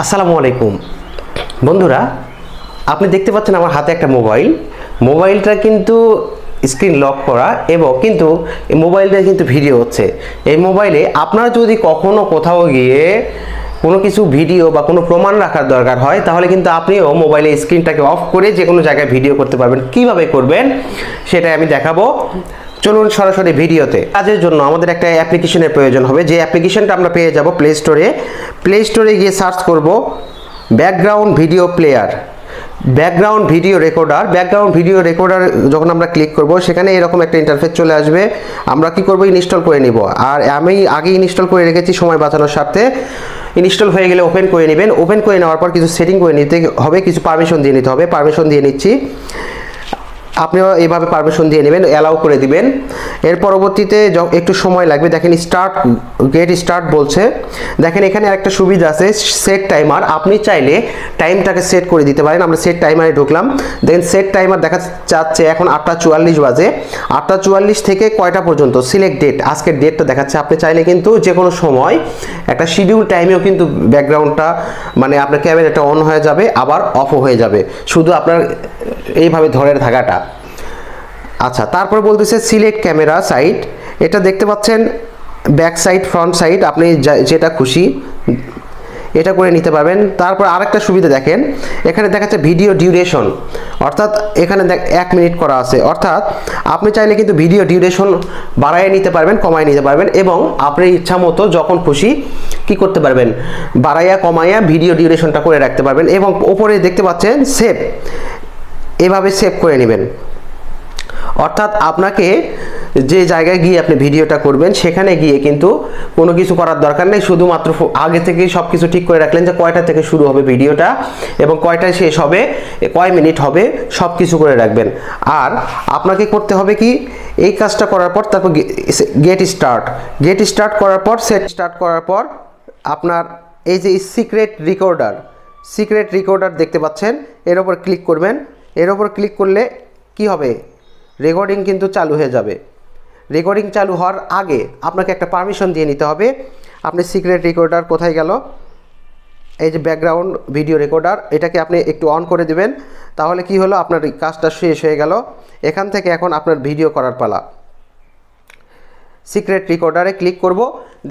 আসসালামু আলাইকুম বন্ধুরা, আপনি দেখতে পাচ্ছেন আমার হাতে একটা মোবাইলটা কিন্তু স্ক্রিন লক করা এবং কিন্তু এই মোবাইলটা কিন্তু ভিডিও হচ্ছে। এই মোবাইলে আপনার যদি কখনো কোথাও গিয়ে কোনো কিছু ভিডিও বা কোনো প্রমাণ রাখার দরকার হয়, তাহলে কিন্তু আপনিও মোবাইলে স্ক্রিনটাকে অফ করে যে কোনো জায়গায় ভিডিও করতে পারবেন। কিভাবে করবেন সেটাই আমি দেখাবো। চলুন সরাসরি ভিডিওতে। কাজের জন্য আমাদের একটা অ্যাপ্লিকেশনের প্রয়োজন হবে, যে অ্যাপ্লিকেশনটা আমরা পেয়ে যাব প্লে স্টোরে গিয়ে সার্চ করব background video player, background video recorder যখন আমরা ক্লিক করব সেখানে এরকম একটা ইন্টারফেস চলে আসবে। আমরা কি করব, ইনস্টল করে নিব। আর আমি আগে ইনস্টল করে রেখেছি সময় বাঁচানোর স্বার্থে। ইনস্টল হয়ে গেলে ওপেন করে নেবেন। ওপেন করে নেওয়ার পর কিছু সেটিং করে নিতে হবে, কিছু পারমিশন দিয়ে নিতে হবে। পারমিশন দিয়ে নিচ্ছি, আপনিও এইভাবে পারমিশন দিয়ে নেবেন, অ্যালাউ করে দিবেন। এর পরবর্তীতে একটু সময় লাগবে। দেখেন গেট স্টার্ট বলছে। দেখেন এখানে একটা সুবিধা আছে, সেট টাইমার। আপনি চাইলে টাইমটাকে সেট করে দিতে পারেন। আমরা সেট টাইমারে ঢুকলাম, দেখেন সেট টাইমার দেখা যাচ্ছে এখন 8:44 বাজে। 8:44 থেকে কয়টা পর্যন্ত, সিলেক্ট ডেট, আজকের ডেটটা দেখাচ্ছে। আপনি চাইলে কিন্তু যে কোনো সময় একটা শিডিউল টাইমেও কিন্তু ব্যাকগ্রাউন্ডটা মানে আপনার ক্যামেরাটা অন হয়ে যাবে, আবার অফও হয়ে যাবে, শুধু আপনার এইভাবে ধরে থাকাটা। আচ্ছা, তারপর বলতেছে সিলেক্ট ক্যামেরা সাইড। এটা দেখতে পাচ্ছেন ব্যাক সাইড, ফ্রন্ট সাইড, আপনি যেটা খুশি এটা করে নিতে পারবেন। তারপর আরেকটা সুবিধা দেখেন, এখানে দেখাচ্ছে ভিডিও ডিউরেশন, অর্থাৎ এখানে 1 মিনিট করা আছে। অর্থাৎ আপনি চাইলে কিন্তু ভিডিও ডিউরেশন বাড়ায় নিতে পারবেন, কমায় নিতে পারবেন, এবং আপনার ইচ্ছা মতো যখন খুশি কি করতে পারবেন, বাড়াইয়া কমাইয়া ভিডিও ডিউরেশনটা করে রাখতে পারবেন। এবং ওপরে দেখতে পাচ্ছেন সেভ, এভাবে সেভ করে নেবেন। অর্থাৎ আপনাকে যে জায়গায় গিয়ে আপনি ভিডিওটা করবেন সেখানে গিয়ে কিন্তু কোনো কিছু করার দরকার নেই, শুধুমাত্র আগে থেকেই সব কিছু ঠিক করে রাখলেন যে কয়টা থেকে শুরু হবে ভিডিওটা এবং কয়টায় শেষ হবে, কয় মিনিট হবে, সব কিছু করে রাখবেন। আর আপনাকে করতে হবে কি, এই কাজটা করার পর তারপর গেট স্টার্ট করার পর সেট স্টার্ট করার পর আপনার এই যে সিক্রেট রেকর্ডার দেখতে পাচ্ছেন, এর ওপর ক্লিক করবেন। এর ওপর ক্লিক করলে কি হবে, রেকর্ডিং কিন্তু চালু হয়ে যাবে। রেকর্ডিং চালু হওয়ার আগে আপনাকে একটা পারমিশন দিয়ে নিতে হবে। আপনি সিক্রেট রেকর্ডার কোথায় গেল, এই যে ব্যাকগ্রাউন্ড ভিডিও রেকর্ডার, এটাকে আপনি একটু অন করে দিবেন। তাহলে কি হলো, আপনার কাজটা শেষ হয়ে গেল। এখান থেকে এখন আপনার ভিডিও করার পালা। সিক্রেট রেকর্ডারে ক্লিক করব,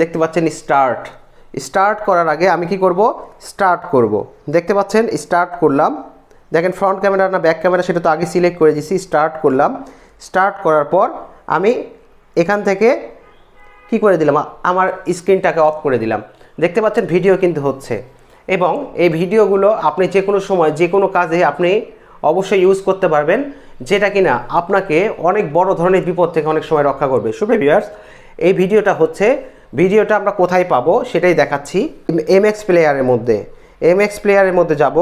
দেখতে পাচ্ছেন স্টার্ট করার আগে আমি কি করব, স্টার্ট করব। দেখতে পাচ্ছেন স্টার্ট করলাম। দেখেন ফ্রন্ট ক্যামেরা না ব্যাক ক্যামেরা সেটা তো আগে সিলেক্ট করে দিয়েছি। স্টার্ট করলাম। স্টার্ট করার পর আমি এখান থেকে কি করে দিলাম, আমার স্ক্রিনটাকে অফ করে দিলাম। দেখতে পাচ্ছেন ভিডিও কিন্তু হচ্ছে, এবং এই ভিডিওগুলো আপনি যে কোনো সময় যে কোনো কাজে আপনি অবশ্যই ইউজ করতে পারবেন, যেটা কিনা আপনাকে অনেক বড় ধরনের বিপদ থেকে অনেক সময় রক্ষা করবে। সুপ্রিয় ভিউয়ার্স, এই ভিডিওটা আমরা কোথায় পাবো সেটাই দেখাচ্ছি। এমএক্স প্লেয়ারের মধ্যে যাব।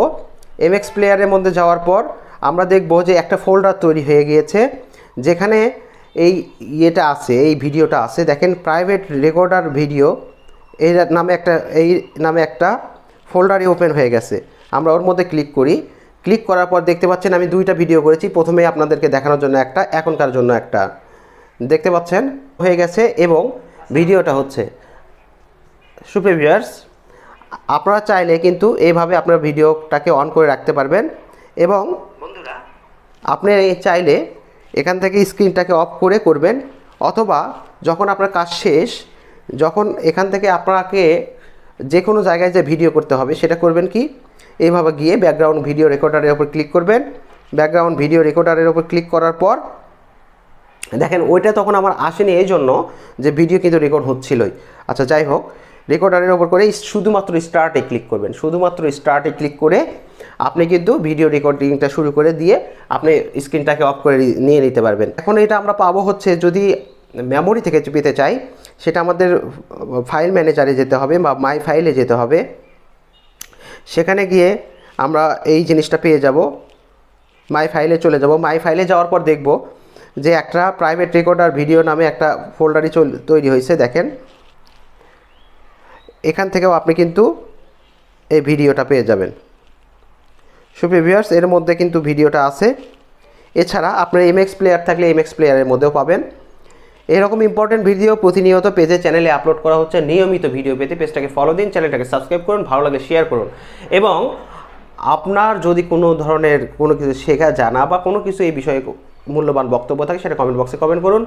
এমএক্স প্লেয়ারের মধ্যে যাওয়ার পর আমরা দেখব যে একটা ফোল্ডার তৈরি হয়ে গিয়েছে, যেখানে এই ভিডিওটা আছে। দেখেন প্রাইভেট রেকর্ডার ভিডিও এই নামে একটা ফোল্ডারই ওপেন হয়ে গেছে। আমরা ওর মধ্যে ক্লিক করি। ক্লিক করার পর দেখতে পাচ্ছেন আমি 2টা ভিডিও করেছি। প্রথমে আপনাদেরকে দেখানোর জন্য একটা, এখনকার জন্য একটা। দেখতে পাচ্ছেন হয়ে গেছে এবং ভিডিওটা হচ্ছে। সুপ্রিয় ভিউয়ার্স, আপনারা চাইলে কিন্তু এইভাবে আপনার ভিডিওটাকে অন করে রাখতে পারবেন, এবং বন্ধুরা আপনি চাইলে এখান থেকে স্ক্রিনটাকে অফ করে করবেন, অথবা যখন আপনার কাজ শেষ, যখন এখান থেকে আপনাকে যে কোনো জায়গায় যে ভিডিও করতে হবে সেটা করবেন কি, এইভাবে গিয়ে ব্যাকগ্রাউন্ড ভিডিও রেকর্ডারের ওপর ক্লিক করবেন। ব্যাকগ্রাউন্ড ভিডিও রেকর্ডারের ওপর ক্লিক করার পর দেখেন ওইটা তখন আমার আসেনি, এই জন্য যে ভিডিও কিন্তু রেকর্ড হচ্ছিলই। আচ্ছা যাই হোক, রেকর্ডারের ওপর করে শুধুমাত্র স্টার্টে ক্লিক করবেন। শুধুমাত্র স্টার্টে ক্লিক করে আপনি কিন্তু ভিডিও রেকর্ডিংটা শুরু করে দিয়ে আপনি স্ক্রিনটাকে অফ করে নিয়ে নিতে পারবেন। এখন এটা আমরা পাবো হচ্ছে, যদি মেমোরি থেকে পেতে চাই সেটা আমাদের ফাইল ম্যানেজারে যেতে হবে বা মাই ফাইলে যেতে হবে। সেখানে গিয়ে আমরা এই জিনিসটা পেয়ে যাব। মাই ফাইলে চলে যাব। মাই ফাইলে যাওয়ার পর দেখব যে একটা প্রাইভেট রেকর্ডার ভিডিও নামে একটা ফোল্ডারই তৈরি হয়েছে। দেখেন এখান থেকেও আপনি কিন্তু এই ভিডিওটা পেয়ে যাবেন। সুপ্রিয় ভিউয়ার্স, এর মধ্যে কিন্তু ভিডিওটা আছে। এছাড়া আপনার এমএক্স প্লেয়ার থাকলে এমএক্স প্লেয়ারের মধ্যেও পাবেন। এরকম ইম্পর্টেন্ট ভিডিও প্রতিনিয়ত পেজে চ্যানেলে আপলোড করা হচ্ছে। নিয়মিত ভিডিও পেতে পেজটাকে ফলো দিন, চ্যানেলটাকে সাবস্ক্রাইব করুন, ভালো লাগলে শেয়ার করুন। এবং আপনার যদি কোনো ধরনের কোনো কিছু শেখা জানা বা কোনো কিছু এই বিষয়ে মূল্যবান বক্তব্য থাকে সেটা কমেন্ট বক্সে কমেন্ট করুন।